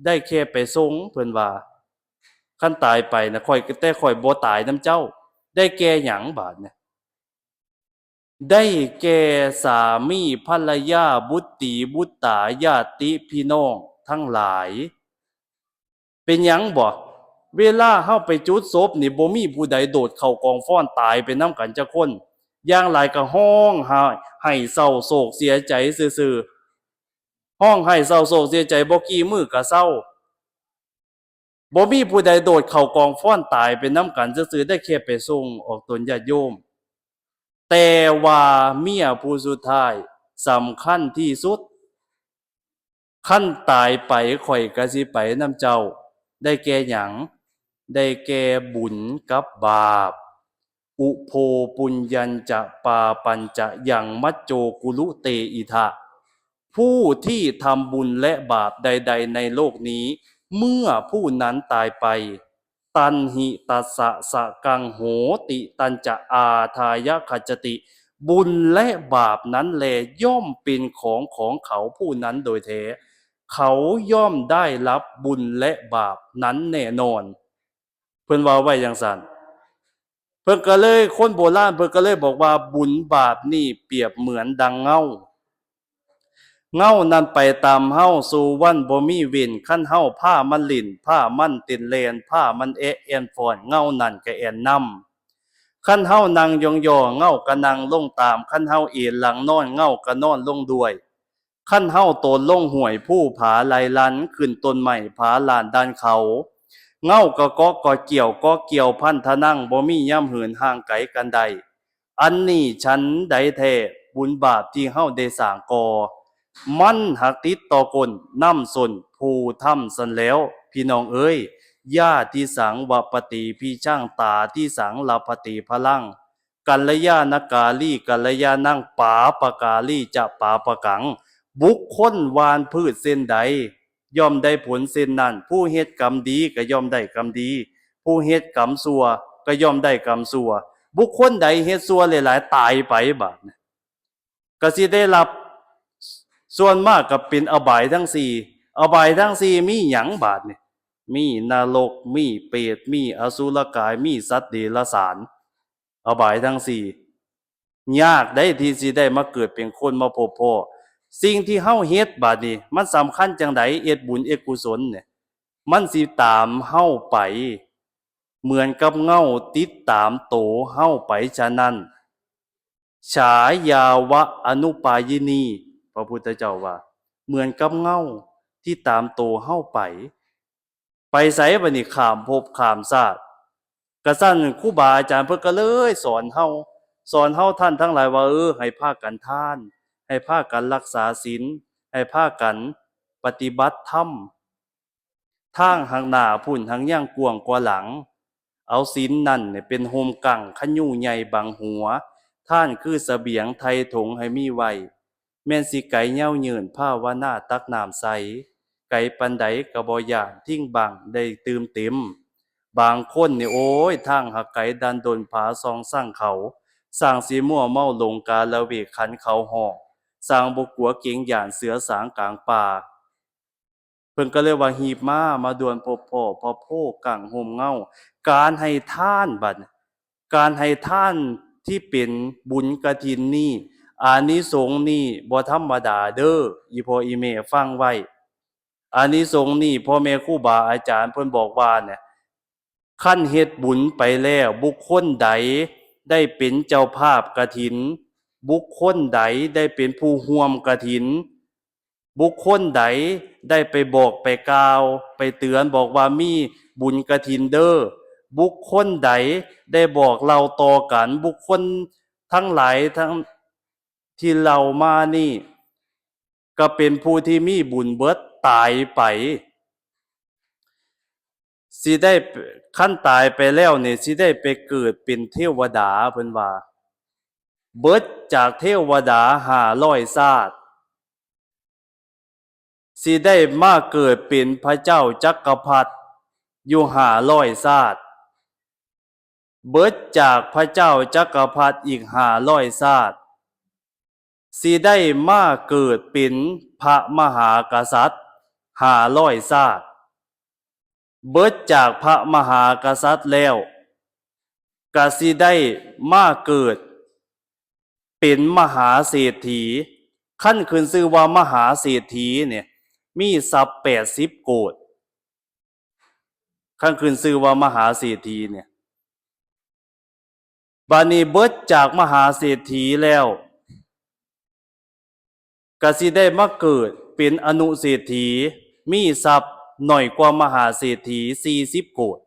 Speaker 1: ได้แค่ไปส่งเพิ่นว่าคันตายไปนะข่อยแต่ข่อยบ่ตายนำเจ้าได้แก่หยังบาดเนี่ยได้แก่สามีภรรยาบุตรีบุตราญาติพี่น้องทั้งหลายเป็นหยังบ่เวลาเฮาไปจุดศพนี่บ่มีผู้ใดโดดเข้ากองฟ้อนตายไปนำกันจักคนอย่างหลายก็ร้องไห้ให้เศร้าโศกเสียใจซื่อๆร้องไห้เศร้าโศกเสียใจบ่กี่มื้อก็เซาบ่มีผู้ใดโดดเข้ากองฟ้อนตายไปนำกันซื่อๆได้แค่ไปส่งออกตนญาติโยมแต่ว่าเมียผู้สุดท้ายสำคัญที่สุดคันตายไปข่อยก็สิไปนำเจ้าได้แก่หยังได้แก่บุญกับบาปอุโภปุญญัญจะปาปัญจะยังมัจโจกุลุเตอิทะผู้ที่ทำบุญและบาปใดๆในโลกนี้เมื่อผู้นั้นตายไปตันหิตัสสะสะกังโหติตันจะอาทายขจติบุญและบาปนั้นแลย่อมเป็นของเขาผู้นั้นโดยแท้เขาย่อมได้รับบุญและบาปนั้นแน่นอนเพิ่นว่าไว้จังซั่นเพิ่นก็เลยคนโบราณเพิ่นก็เลยบอกว่าบุญบาปนี่เปรียบเหมือนดังเงานั้นไปตามเฮาสู่วันบ่มีเว้นคันเฮาผ้ามันลิ่นผ้ามันเต้นแลนผ้ามันแอนฟ้อนเงานั่นก็แอนนำคันเฮานั่งยองๆเงาก็นั่งลงตามคันเฮาเอนหลังนอนเงาก็นอนลงด้วยคันเฮาโตนลงห้วยผู้ผาไหลลันขึ้นต้นไม้ผาลานด้านเขาเงาก็เกาะก็เกี่ยวก็เกี่ยวพันธะนั่งบ่มีย่ำเหินห่างไกลกันใดอันนี้ฉันใดแท้บุญบาปที่เฮาได้สร้างก่อมันหักติดต่อกลน้ำสนผู้ทำสันแล้วพี่น้องเอ้ยญาติสังวปฏิพี่ช่างตาที่สังลปฏิพลังกัลยาณกาลีกัลยาณังปาปกาลีจะปาปกังบุคคลวานพืชเส้นใดย่อมได้ผลเส้นนั้นผู้เฮ็ดกรรมดีก็ย่อมได้กรรมดีผู้เฮ็ดกรรมชั่วก็ย่อมได้กรรมชั่วบุคคลใดเฮ็ดชั่วหลายๆตายไปบาดก็สิได้รับส่วนมากก็เป็นอบายทั้งสี่อบายทั้งสี่มีหยังบาดนี่มีนรกมีเปรตมีอสุรกายมีสัตว์เดรัจฉานอบายทั้งสี่ยากได้ที่สิได้มาเกิดเป็นคนมาพบพ่อสิ่งที่เฮาเฮ็ดบาดนี้มันสำคัญจังไดเอ็ดบุญเอ็ดกุศลเนี่ยมันสิตามเฮาไปเหมือนกับเงาติดตามโตเฮาไปฉะนั้นฉายาวะอนุปายินีพระพุทธเจ้าว่าเหมือนกับเงาที่ตามโตเฮาไปไสบัดนี้ข้ามภพข้ามชาติกะซั่นครูบาอาจารย์เพิ่นก็เลยสอนเฮาท่านทั้งหลายว่าให้พากันทานให้พากันรักษาศีลให้พากันปฏิบัติธรรมทางข้างหน้าพุ่นทางย่างกว้างกว่าหลังเอาศีลนั่นเนี่ยเป็นโฮมกังขยูใหญ่บังหัวท่านคือเสบียงไทยถงให้มีไว้แม่นสิไกเหย้ายืนภาวนาตักน้ำใสไกปานใดก็บ่ย้านทิ้งบังได้ตื่มเต็มบางคนนี่โอ้ยทางหักไกดันดนผาซองสร้างเขาสร้างสีมั่วเมาหลงกาละเวกขันเขาหอกสร้างบ่กลัวเก่งย่านเสือสางกลางป่าเพิ่นก็เลยว่าหีบมาด่วนพบพ่อพอโพกังโฮมเงาการให้ทานบัดการให้ทานที่เป็นบุญกฐินนี่อานิสงส์นี่บ่ธรรมดาเด้ออีพ่ออีแม่ฟังไว้อานิสงส์นี่พ่อแม่ครูบาอาจารย์เพิ่นบอกว่าเนี่ยคันเฮ็ดบุญไปแล้วบุคคลใดได้เป็นเจ้าภาพกฐินบุคคลใดได้เป็นผู้ร่วมกฐินบุคคลใดได้ไปบอกไปกล่าวไปเตือนบอกว่ามีบุญกฐินเด้อบุคคลใดได้บอกเล่าต่อกันบุคคลทั้งหลายทั้งที่เรามานี่ก็เป็นผู้ที่มีบุญเบิดตายไปสิได้คันตายไปแล้วนี่สิได้ไปเกิดเป็นเทวดาเพิ่นว่าเบิดจากเทวดา500ชาติ สิได้มาเกิดเป็นพระเจ้าจักรพรรดิอยู่500ชาติเบิดจากพระเจ้าจักรพรรดิอีก500ชาติสิได้มาเกิดเป็นพระมหากษัตริย์500ชาติเบิดจากพระมหากษัตริย์แล้วก็สิได้มาเกิดเป็นมหาเศรษฐีขั้นขึ้นชื่อว่ามหาเศรษฐีเนี่ยมีทรัพย์80 โกฏขั้นขึ้นชื่อว่ามหาเศรษฐีเนี่ยบัดนี้เบิดจากมหาเศรษฐีแล้วก็สิได้มาเกิดเป็นอนุเศรษฐีมีทรัพย์หน่อยกว่ามหาเศรษฐี40 โกฏ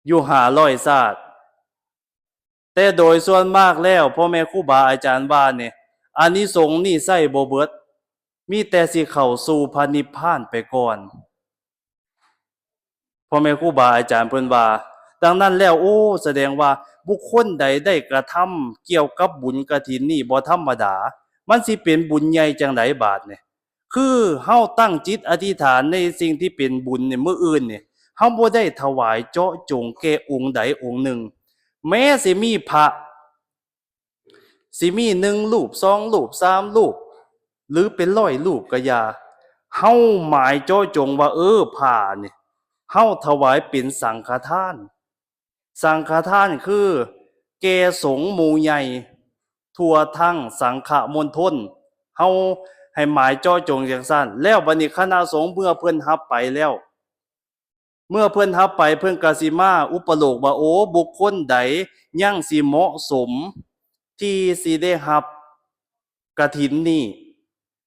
Speaker 1: อยู่500ชาติแต่โดยส่วนมากแล้วพ่อแม่ครูบาอาจารย์ว่าเนี่ยอานิสงส์นี่ใส่บ่เบิดมีแต่สิเข้าสู่พระนิพพานไปก่อนพ่อแม่ครูบาอาจารย์เพิ่นว่าดังนั้นแล้วโอ้แสดงว่าบุคคลใดได้กระทำเกี่ยวกับบุญกฐินนี่บ่ธรรมดามันสิเป็นบุญใหญ่จังไดบาดเนี่ยคือเฮาตั้งจิตอธิษฐานในสิ่งที่เป็นบุญเนี่ยมื้ออื่นเนี่ยเฮาบ่ได้ถวายเจาะจงแก่องค์ใดองค์หนึ่งแม้สิมีพระสิมี1 รูป2 รูป3 รูปหรือเป็น100 รูปก็อย่าเฮาหมายเจาะจงว่าผ้านี่เฮาถวายเป็นสังฆทานสังฆทานคือแก่สงฆ์หมู่ใหญ่ทั่วทั้งสังฆมณฑลเฮาให้หมายเจาะจงจังซั่นแล้วบัดนี้คณะสงฆ์เมื่อเพิ่นรับไปแล้วเมื่อเพิ่นรับไปเพิ่นก็สิมาอุปโลกว่าโอ้บุคคลใดยังสิเหมาะสมที่สิได้รับกฐินนี้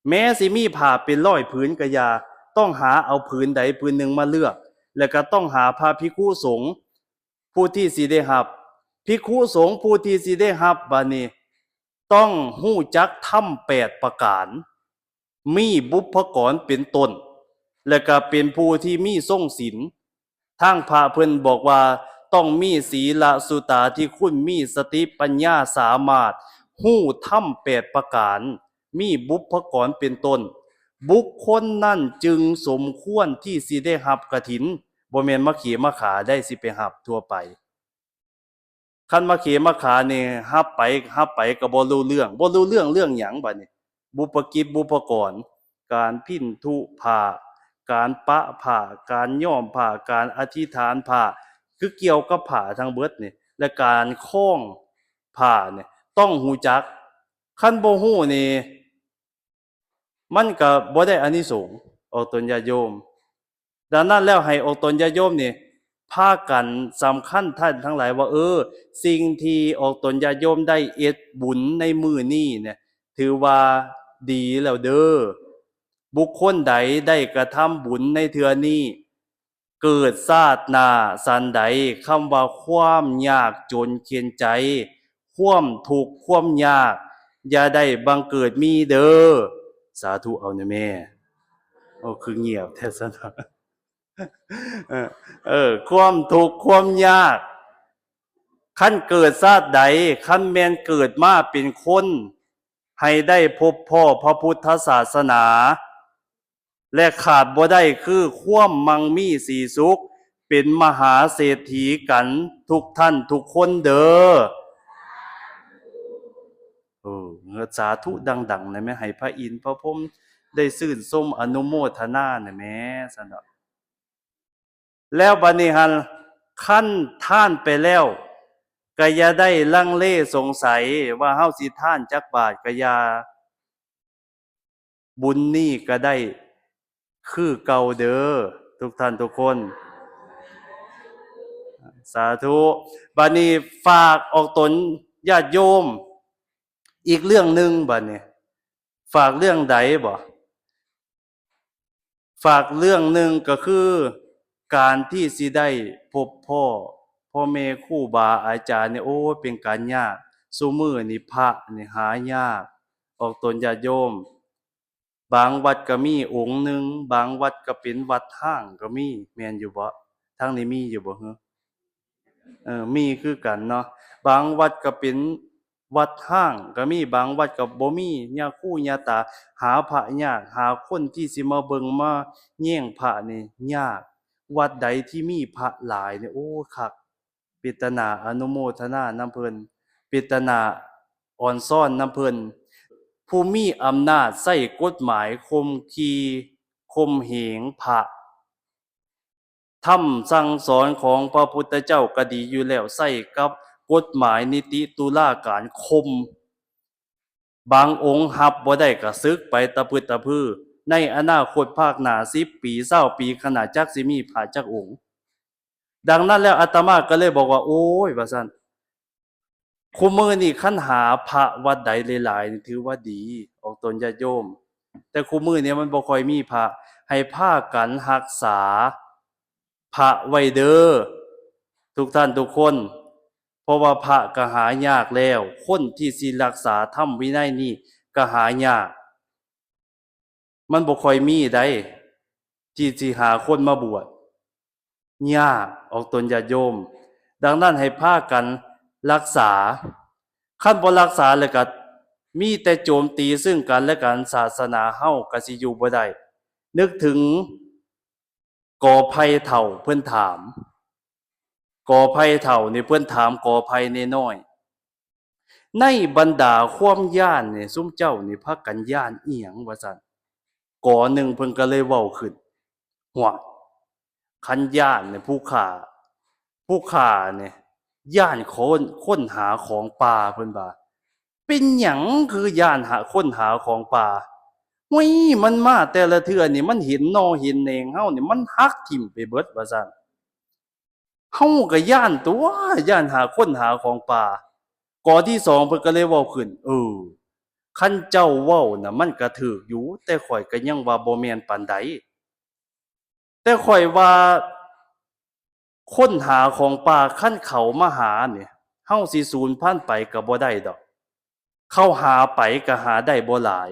Speaker 1: แม้สิมีผ้าเป็น100 ผืนก็อย่าต้องหาเอาผืนใดผืนหนึ่งมาเลือกแล้วก็ต้องหาพระภิกขุสงฆ์ผู้ที่สิได้รับภิกขุสงฆ์ผู้ที่สิได้รับบัดนี้ต้องฮู้จักธรรม8 ประการมีบุพกรเป็นต้นแล้วก็เป็นผู้ที่มีทรงศีลทางพระเพิ่นบอกว่าต้องมีศีลสุตาที่คุณมีสติปัญญาสามารถฮู้ธรรม8 ประการมีบุพกรเป็นต้นบุคคลนั้นจึงสมควรที่สิได้รับกฐินบ่แม่นมาเขียมาขาได้สิไปรับทั่วไปคันมาเขียมาขานี่รับไปก็บ่รู้เรื่องเรื่องหยังบัดนี้บุปกิจบุปกรณ์การพิณธุผ้าการปะผ้าการย้อมผ้าการอธิษฐานผ้าคือเกี่ยวกับผ้าทั้งเบิดนี่และการคล้องผ้าเนี่ยต้องรู้จักคันบ่รู้นี่มันก็บ่ได้อานิสงส์ออกตนญาติโยมดังนั้นแล้วให้ออกตนญาติโยมนี่พากันสำคัญท่านทั้งหลายว่าสิ่งที่ออกตนญาติโยมได้เอ็ดบุญในมื้อนี้เนี่ยถือว่าดีแล้วเด้อบุคคลใดได้กระทำบุญในเทื่อนี้เกิดชาติหน้าสันใดคำว่าความยากจนเข็ญใจความทุกข์ความยากอย่าได้บังเกิดมีเด้อสาธุเอานะแม่คือเงียบแท้ซะเนาะความทุกข์ความยากคันเกิดชาติใดคันแม่นเกิดมาเป็นคนให้ได้พบพ่อพระพุทธศาสนาและขาดบ่ได้คือความมั่งมีสีสุขเป็นมหาเศรษฐีกันทุกท่านทุกคนเด้อสาธุดังๆนะแม่ให้พระอินทร์พระพรหมได้ชื่นชมอนุโมทนานะแม่ซั่นดอกแล้วบัดนี้หั่นคั้นท่านไปแล้วก็อย่าได้ลังเลสงสัยว่าเฮาสิทานจักบาทก็อย่าบุญนี้ก็ได้คือเก่าเด้อทุกท่านทุกคนสาธุบัดนี้ฝากออกตนญาติโยมอีกเรื่องหนึ่งบัดนี้ฝากเรื่องใดบ่ฝากเรื่องหนึ่งก็คือการที่สิได้พบพ่อแม่ครูบาอาจารย์เนี่ยโอ้เป็นการยากซุมื้อนี่พระนี่หายากออกตนญาติโยมบางวัดก็มีองค์หนึ่งบางวัดก็เป็นวัดร้างก็มีแม่นอยู่บ่ทางนี้มีอยู่บ่ฮึมีคือกันเนาะบางวัดก็เป็น วัดห้างก็มีบางวัดก็บ่มีญาคูญาตาหาพระยากหาคนที่สิมาเบิ่งมาแย่งพระนี่ยากวัดใดที่มีพระหลายนี่โอ้คักเป็นตาน่าอนุโมทนานำเพิ่นเป็นตาน่าอ่อนซ้อนนำเพิ่นผู้มีอำนาจใช้กฎหมายข่มขีข่มเหงพระธรรมสั่งสอนของพระพุทธเจ้าก็ดีอยู่แล้วใช้กับกฎหมายนิติตุลาการข่ม บางองค์รับบ่ได้ก็สึกไปตะพึดตะพือในอนาคตภาคหน้า10ปี20ปีขนาดจักสิมีพระจักองค์ดังนั้นแล้วอาตมาก็เลยบอกว่าโอ้ยว่าซั่นคุมื้อนี้คันหาพระวัดใดหลายๆนี่ถือว่าดีออกตนญาติโยมแต่คุมื้อนี้มันบ่ค่อยมีพระให้พากันรักษาพระไว้เด้อทุกท่านทุกคนเพราะว่าพระก็หายากแล้วคนที่สิรักษาธรรมวินัยนี้ก็หายากมันบ่ค่อยมีได้ที่สิหาคนมาบวชยากออกตนญาติโยมดังนั้นให้พากันรักษาคันบ่รักษาแล้วก็มีแต่โจมตีซึ่งกันและกันศาสนาเฮาก็สิอยู่บ่ได้นึกถึงกอไผ่เฒ่าเพิ่นถามกอไผ่เฒ่านี่เพิ่นถามกอไผ่น้อยๆในบรรดาความย้านนี่ซุมเจ้านี่พากันย้านอิหยังว่าซั่นกอหนึ่งเพิ่นก็เลยเว้าขึ้นฮ้วยคันย้านเนี่ยผู้ฆ่าเนี่ยย้านคนหาของป่าเพิ่นว่าเป็นหยังคือย้านหาคนหาของป่าโอ้ยมันมาแต่ละเทื่อนี่มันเห็นนอเห็นแหนงเฮานี่มันหักทิ่มไปเบิดว่าซั่นเฮาก็ย้านตั่วย้านหาคนหาของป่ากอที่สองเพิ่นก็เลยเว้าขึ้นคันเจ้าเว้าน่ะมันก็ถูกอยู่แต่ข้อยก็ยังว่าบ่แม่นปานใดแต่ข้อยว่าคนหาของป่าคันเขามาหาเนี่ยเฮาสิสูญพันธุ์ไปก็บ่ได้ดอกเขาหาไปก็หาได้บ่หลาย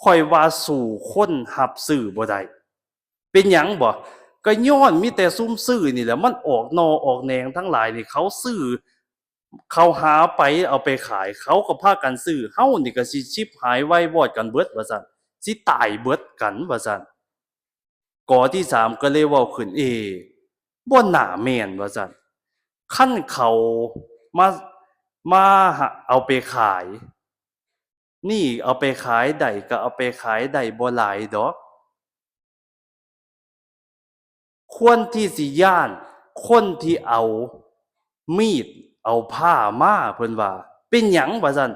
Speaker 1: ข้อยว่าสู่คนรับซื้อบ่ได้เป็นหยังบ่ก็ย้อนมีแต่ซุมซื้อนี่แหละมันออกนอออกแหนงทั้งหลายนี่เขาซื้อเขาหาไปเอาไปขายเขาก็พากันซื้อเฮานี่ก็สิชิบหายไว้วอดกันเบิดว่าซั่นสิตายเบิดกันว่าซั่นกอที่3ก็เลยเว้าขึ้นบ่น่าแม่นว่าซั่นคันเขามามาเอาไปขายนี่เอาไปขายได้ก็เอาไปขายได้บ่หลายดอกควรที่สิย้านคนที่เอามีดเอาผ้ามาเพิ่นว่าเป็นหยังว่าซั่น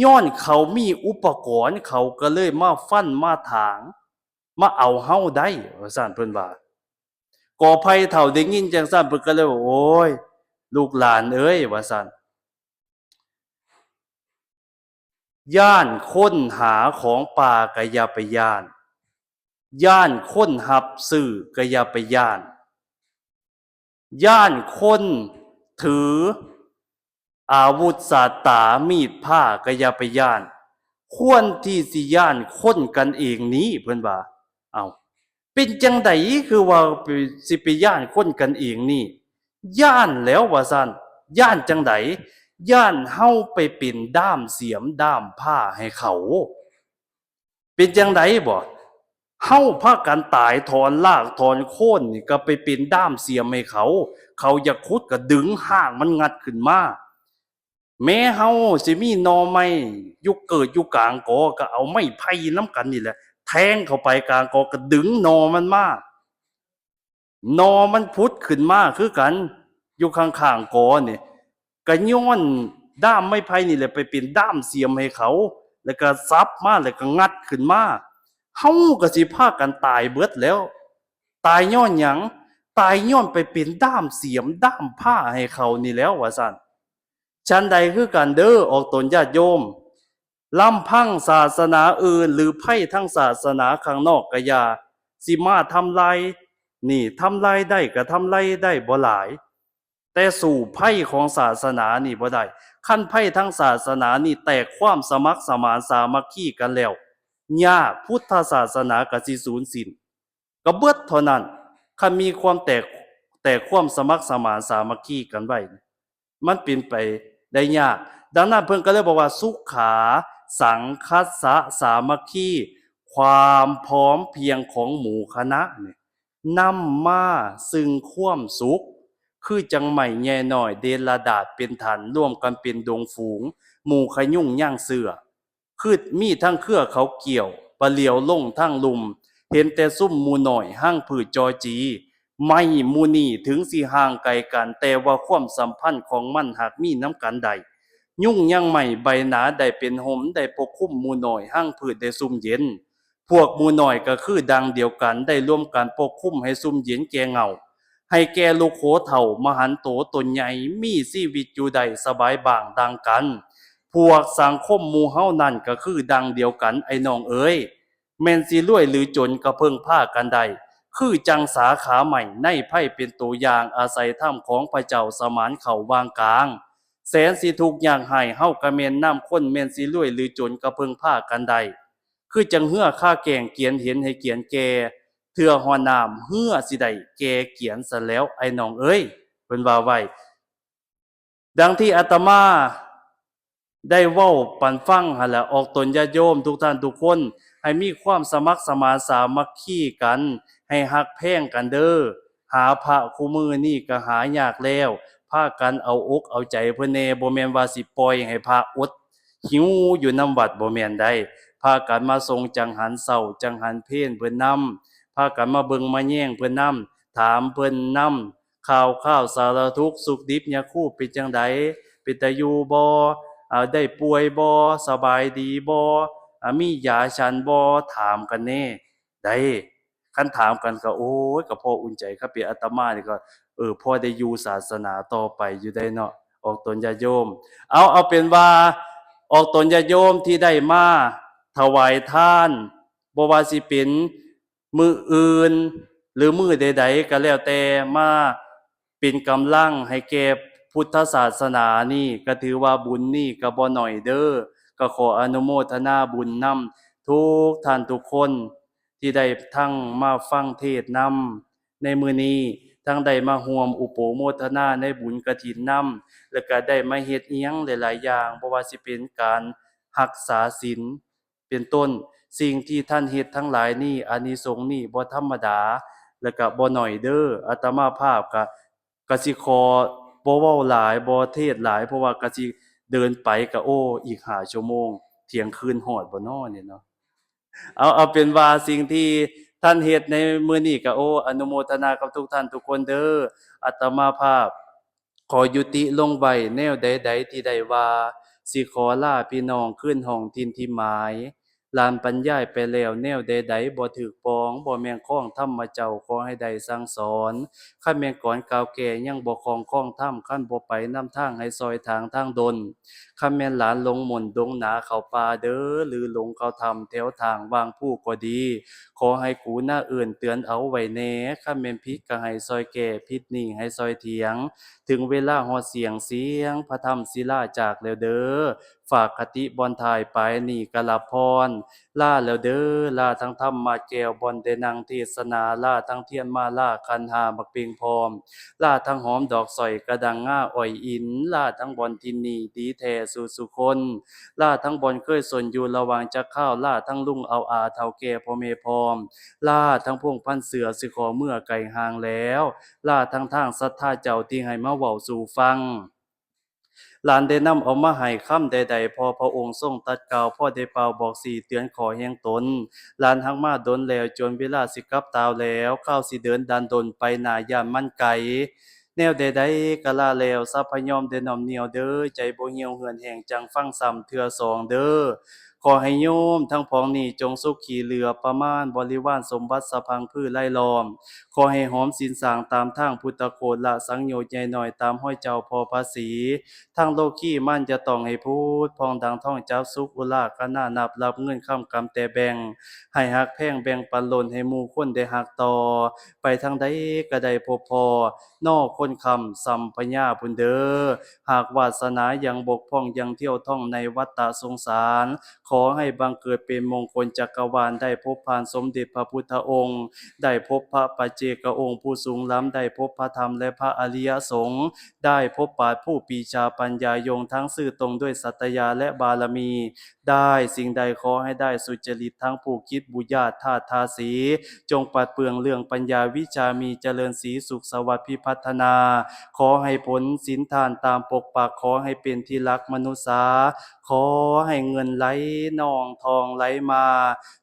Speaker 1: ย้อนเขามีอุปกรณ์เขาก็เลยมาฟันมาถางมาเอาเฮาได้ว่าซั่นเพิ่นว่ากอไผ่เฒ่าได้ยินจังซั่นเพิ่นก็เลยว่าโอ้ยลูกหลานเอ้ยว่าซั่นย้านคนหาของป่าก็อย่าไปย้านย้านคนรับซื้อก็อย่าไปย้านย้านคนถืออาวุธสาตรามีดผ้าก็อย่าไปย้านควรที่สิย้านคนกันเองนี้เพิ่นว่าเอาเป็นจังไดคือว่าสิไปย้านคนกันเองนี่ย้านแหล้วว่าซั่นย้านจั่งใดย้านเฮาไปเป็นด้ามเสียมด้ามผ้าให้เขาเป็นจั่งใดบ่เฮาพากันตายถอนรากถอนโคนนี่ก็ไปเป็นด้ามเสียมให้เขาเขาอยากขุดก็ดึงห้างมันงัดขึ้นมาแม้เฮาสิมีหน่อไม้อยู่เกิดอยู่กลางกอก็เอาไม้ไผ่นำกันนี่แหละแทงเข้าไปกลางกอก็ดึงหน่อมันมาหน่อมันผุดขึ้นมาคือกันอยู่ข้างๆกอนี่ก็ย้อนด้ามไม้ไผ่นี่แหละไปเป็นด้ามเสียมให้เขาแล้วก็ซับมาแล้วก็งัดขึ้นมาเฮาก็สิพากันตายเบิดแล้วตายย้อนหยังตายย้อนไปเป็นด้ามเสียมด้ามผ้าให้เขานี่แล้วว่าซั่นฉันใดคือกันเด้อออกตนญาติโยมลำพังศาสนาอื่นหรือไพ่ทั้งศาสนาข้างนอกก็อย่าสิมาทำลายนี่ทำลายได้ก็ทำลายได้บ่หลายแต่สู่ไพ่ของศาสนานี่บ่ได้คันไพ่ทั้งศาสนานี่แตกความสมัครสมานสามัคคีกันแล้วยากพุทธศาสนาก็สิสูญสิ้นก็เบิดเท่านั้นคันมีความแตกความสมัครสมานสามัคคีกันไว้มันเป็นไปได้ยาก ดังนั้นเพิ่นก็เลยบอกว่าสุขาสังคัสสะสามัคคีความพร้อมเพรียงของหมู่คณะเนี่ยนำมาซึ่งความสุขคือจังใหม่แย่น้อยเดลดาษเป็นฐานร่วมกันเป็นดงฝูงหมู่ขยุ่งย่างเสือคือมีทั้งเครือเขาเกี่ยวปะเหลียวลงทั้งลุมเห็นแต่ซุ่มหมู่หน่อยห้างผืดจอจีไม่หมู่นี่ถึงสิห่างไกลกันแต่ว่าความสัมพันธ์ของมันหากมีน้ำกันใด ยุ่งยังไม่ใบหนาได้เป็นห่มได้ปกคลุมหมู่น้อยห้างพืชได้ซุ่มเย็นพวกหมู่น้อยก็คือดังเดียวกันได้ร่วมกันปกคลุมให้ซุ่มเย็นแก่เงาให้แก่ลูกโขเถ่ามหันโตตนใหญ่มีชีวิตอยู่ใดสบายบางดังกันพวกสังคมหมู่เฮานั่นก็คือดังเดียวกันไอ้น้องเอ๋ยแม่นสิรวยหรือจนก็เพิ่งพากันใดคือจังสาขาใหม่ในไพ่เป็นตัวอย่างอาศัยถ้ำของพระเจ้าสมานเขาวางกลาง แสนสิทุกอย่างให้เฮากะแม่นน้ำคนแม่นสิรวยหรือจนก็เพิ่งพากันใดคือจังเหือค่าแกงเกียนเห็นให้เกียนแก่เทื่อฮอน้ำเหือสิได้แก่เกียนซะแล้วไอ้น้องเอ้ยเพิ่นว่าไว้ดังที่อาตมาได้เว้าปันฟังหั่นแหละออกตนญาติโยมทุกท่านทุกคนให้มีความสมัครสมานสามัคคีกันให้ฮักแพงกันเด้อหาพระคู่มือนี่ก็หายากแล้วพากันเอาอกเอาใจเพิ่นแน่บ่แม่นว่าสิปล่อยให้พระอดหิวอยู่นำวัดบ่แม่นได้พากันมาทรงจังหันเช้าจังหันเพลเพิ่นนำพากันมาเบิ่งมาแย่งเพิ่นนำถามเพิ่นนำข่าวสารทุกข์สุขดิบยาคูเป็นจังไดเป็นตาอยู่บ่ได้ป่วยบ่สบายดีบ่มียาฉันบ่ถามกันแน่ได้คันถามกันก็โอ้ยก็พออุ่นใจครับเปียอาตมานี่ก็พอได้อยู่ศาสนาต่อไปอยู่ได้เนาะออกตนญาติโยมเอาเป็นว่าออกตนญาติโยมที่ได้มาถวายทานบ่ว่าสิเป็นมื้ออื่นหรือมื้อใดๆก็แล้วแต่มาเป็นกำลังให้แก่พุทธศาสนานี่ก็ถือว่าบุญนี่ก็บ่น้อยเด้อก็ขออนุโมทนาบุญนำทุกท่านทุกคนที่ได้ทั้งมาฟังเทศน์นำในมื้อนี้ทั้งได้มาร่วมอุปโมทนาในบุญกฐินนำแล้วก็ได้มาเฮ็ดอิหยังหลายๆอย่างบ่ว่าสิเป็นการรักษาศีลเป็นต้นสิ่งที่ท่านเฮ็ดทั้งหลายนี่อานิสงส์นี่บ่ธรรมดาแล้วก็บ่น้อยเด้ออาตมาภาพก็สิขอบ่เว้าหลายบ่เทศน์หลายเพราะว่าก็สิเดินไปก็โอ้อีก5ชั่วโมงเที่ยงคืนฮอดบ่น้อเนี่ยเนาะเอาเป็นว่าสิ่งที่ท่านเฮ็ดในมื้อนี้ก็โอ้อนุโมทนากับทุกท่านทุกคนเด้ออาตมาภาพขอยุติลงไว้แนวใดๆที่ได้ว่าสิขอลาพี่น้องคืนห้องถิ่นที่หมายลานบรรยายไปแล้วแนวใดๆบ่ถูกปองบ่แม่นของธรรมเจ้าขอให้ได้สั่งสอนคันแม่นก่อนกล่าวแก่ยังบ่ของธรรมคันบ่ไปนำทางให้ซอยทางดล คันแม่นหลานหลงหม่นดงหนาเข้าป่าเด้อหรือหลงเข้าถ้ำแถวทางวางผู้ก็ดีขอให้กูหน้าอื่นเตือนเอาไว้แหน่คันแม่นผิดก็ให้ซอยแก้ผิดนี่ให้ซอยเถียงถึงเวลาฮอดเสียงพระธรรมศิลาจากแล้วเด้อฝากคติบอนถ่ายไปนี่กะลับพรลาแล้วเด้อลาทั้งธรรมมาแก้วบอนได้นั่งเทศนาลาทั้งเทียนมาลาคันหาบักเปีงพร้อม ลาทั้งหอมดอกสอยกระดังง่าอ่อยอินลาทั้งบอนทินนีดีแท้สู่สุคนลาทั้งบอนเคยสนอยู่ระหว่างจะข้าวลาทั้งลุงเอาอาเท่าแก่พ่อเมพร้อมลาทั้งพวงพันเสือสิขอเมื่อไก่ห่างแล้วลาทั้งทางศรัทธาเจ้าที่ให้มาเว้าสู่ฟัง หลานได้นำเอามาให้คำใดๆพอพระองค์ทรงตรัสกล่าวพ่อได้เป่าบอกสี่เตือนขอแห่งตนหลานหักมาดนแล้วจนเวลาสิกลับตาวแล้วข้าวสิเดินดันดนไปหน้าย่านมันไกลแนวใดๆกะลาแล้วทรัพยอมได้น้อมเหนียวเด้อใจบ่เหี่ยวเหือนแห้งจังฟังซ้ำเทื่อสองเด้อขอให้โยมทั้งพ้องนี้จงสุขีเหลือประมาณบริวารสมบัติสะพังพืชไล่ล้อม ขอให้หอมสินสางตามทางพุทธโคตละสังโยชน์ใหญ่หน่อยตามห้อยเจ้าพอภาษีทางโลกีมันจะต้องให้พูดพองดังท่องเจ้าสุขอุลาคณานับรับเงินคำกำแต่แบ่งให้หักแพงแบ่งปันหล่นให้หมู่คนได้หักต่อไปทางใดก็ได้พบพอนอกคนคำสัมปญาพุนเดอหากวาสนายังบกพร่องยังเที่ยวท่องในวัฏฏะสงสาร ขอให้บังเกิดเป็นมงคลจักรวาลได้พบผ่านสมเด็จพระพุทธองค์ได้พบพระปัจเจกองค์ผู้สูงล้ำได้พบพระธรรมและพระอริยสงฆ์ได้พบปราชญ์ผู้ปีชาปัญญายงทั้งซื่อตรงด้วยสัตยาและบารมีได้สิ่งใดขอให้ได้สุจริตทั้งผู้คิดบุญญาติธาตุทาสีจงปัดเปลืองเรื่องปัญญาวิชามีเจริญสีสุขสวัสดิ์พิพัฒนาขอให้ผลศีลทานตามปกปักขอให้เป็นที่รักมนุษย์สาขอให้เงินไหลนองทองไหลมา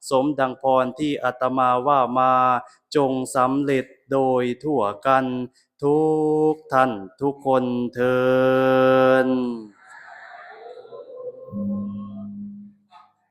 Speaker 1: สมดังพรที่อาตมาว่ามาจงสำเร็จโดยทั่วกันทุกท่านทุกคนเทอ